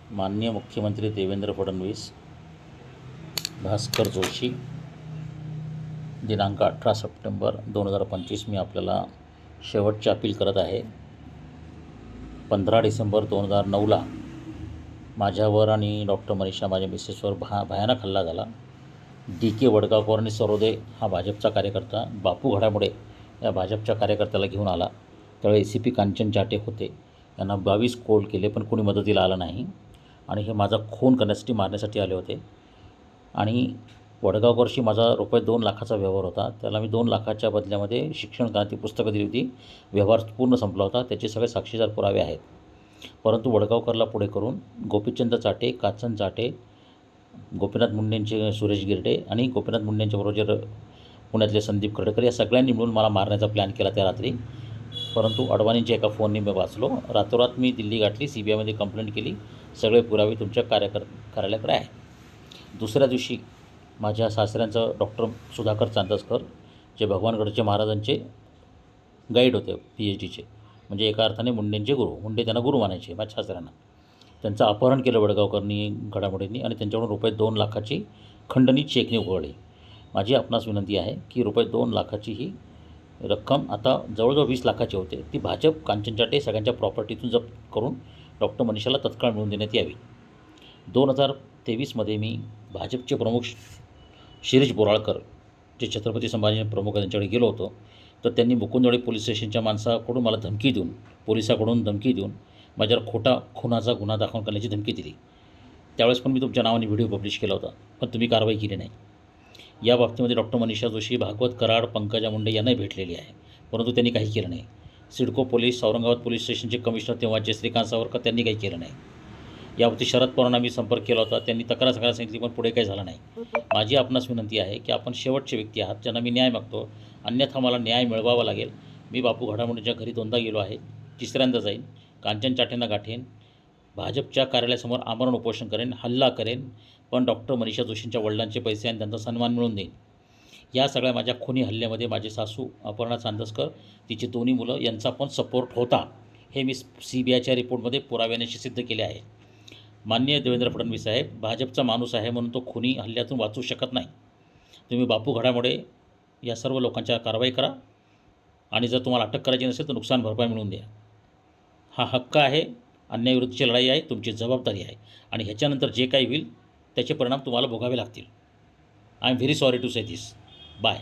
माननीय मुख्यमंत्री देवेंद्र फडणवीस, भास्कर जोशी, दिनांक 18 सप्टेंबर 2025 मी आपल्याला शेवटची अपील करत आहे. 15 डिसेंबर 2009ला माझ्यावर आणि डॉक्टर मनीषा माझ्या मिसेसवर भयानक हल्ला झाला. DK वडगावकर आणि सरोदे हा भाजपचा कार्यकर्ता बापू घडामुळे या भाजपच्या कार्यकर्त्याला घेऊन आला. त्यावेळी ACP कांचन जाटे होते. यांना 22 कोल केले पण कोणी मदतीला आलं नाही आणि हे माझा खून करण्यासाठी मारण्यासाठी आले होते. आणि वडगावकरशी माझा ₹2 लाखाचा व्यवहार होता. त्याला मी 2 लाखाच्या बदल्यामध्ये शिक्षण क्रांती पुस्तकं दिली होती. व्यवहार पूर्ण संपला होता. त्याचे सगळे साक्षीदार पुरावे आहेत. परंतु वडगावकरला पुढे करून गोपीचंद चाटे, कांचन चाटे, गोपीनाथ मुंडेंचे सुरेश गिरडे आणि गोपीनाथ मुंडेंच्या बरोबर पुण्यातले संदीप खडकर या सगळ्यांनी मिळून मला मारण्याचा प्लॅन केला त्या रात्री. परंतु अडवाणींच्या एका फोनने मी वाचलो. रातोरात मी दिल्ली गाठली, CBIमध्ये कंप्लेंट केली. सगळे पुरावे तुमच्या कार्यालयाकडे आहे. दुसऱ्या दिवशी माझ्या सासऱ्यांचं डॉक्टर सुधाकर चांदसकर, जे भगवानगडचे महाराजांचे गाईड होते PhDचे, म्हणजे एका अर्थाने मुंडेंचे गुरु. मुंडे त्यांना गुरु मानायचे माझ्या सासऱ्यांना. त्यांचं अपहरण केलं वडगावकरनी, घडामोडींनी, आणि त्यांच्याकडून ₹2 लाखाची खंडणी चेकने उघडली. माझी आपणास विनंती आहे की ₹2 लाखाची ही रक्कम आता जवळजवळ 20 लाखाची होते, ती भाजप कांचन चाटे सगळ्यांच्या प्रॉपर्टीतून जप्त करून डॉक्टर मनीषाला तत्काळ मिळवून देण्यात यावी. 2023मध्ये मी भाजपचे प्रमुख शिरीष बोराळकर, जे छत्रपती संभाजी प्रमुख त्यांच्याकडे गेलो होतो, तर त्यांनी मुकुंदवाडी पोलीस स्टेशनच्या माणसाकडून मला धमकी देऊन, पोलिसाकडून धमकी देऊन माझ्यावर खोटा खुनाचा गुन्हा दाखल करण्याची धमकी दिली. त्यावेळेस पण मी तुमच्या नावाने व्हिडिओ पब्लिश केला होता, पण तुम्ही कारवाई केली नाही. या बाबतीमध्ये डॉक्टर मनीषा जोशी, भागवत कराड, पंकजा मुंडे यांनाही भेटलेली आहे, परंतु त्यांनी काही केलं नाही. सिडको पोलीस, औरंगाबाद पोलीस स्टेशनचे कमिशनर तेव्हाचे श्रीकांत सावरकर, त्यांनी काही केलं नाही. यावरती शरद पवारांना मी संपर्क केला होता, त्यांनी तक्रार करायला सांगितली, पण पुढे काही झालं नाही. माझी आपणास विनंती आहे की आपण शेवटचे व्यक्ती आहात ज्यांना मी न्याय मागतो, अन्यथा मला न्याय मिळवावा लागेल. मी बापू घडामोडींच्या घरी 2दा गेलो आहे, 3ऱ्यांदा जाईन. कांचन चाटेंना गाठेन, भाजपच्या कार्यालयासमोर आमरण उपोषण करेन, हल्ला करेन, पण डॉक्टर मनीषा जोशींच्या वडिलांचे पैसे आणि त्यांचा सन्मान मिळवून देईन. या सगळ्या माझ्या खुनी हल्ल्यामध्ये माझे सासू अपर्णा चांदसकर, तिची 2 मुलं यांचा पण सपोर्ट होता, हे मी CBIच्या रिपोर्टमध्ये पुराव्यानेशी सिद्ध केले आहे. माननीय देवेंद्र फडणवीस साहेब, भाजपचा माणूस आहे म्हणून तो खुनी हल्ल्यातून वाचू शकत नाही. तुम्ही बापू घडामुळे या सर्व लोकांच्या कारवाई करा, आणि जर तुम्हाला अटक करायची नसेल तर नुकसान भरपाई मिळवून द्या. हा हक्क आहे, अन्यायाविरुद्धची लढाई आहे, तुमची जबाबदारी आहे, आणि ह्याच्यानंतर जे काही होईल त्याचे परिणाम तुम्हाला भोगावे लागतील. I am very sorry to say this. Bye.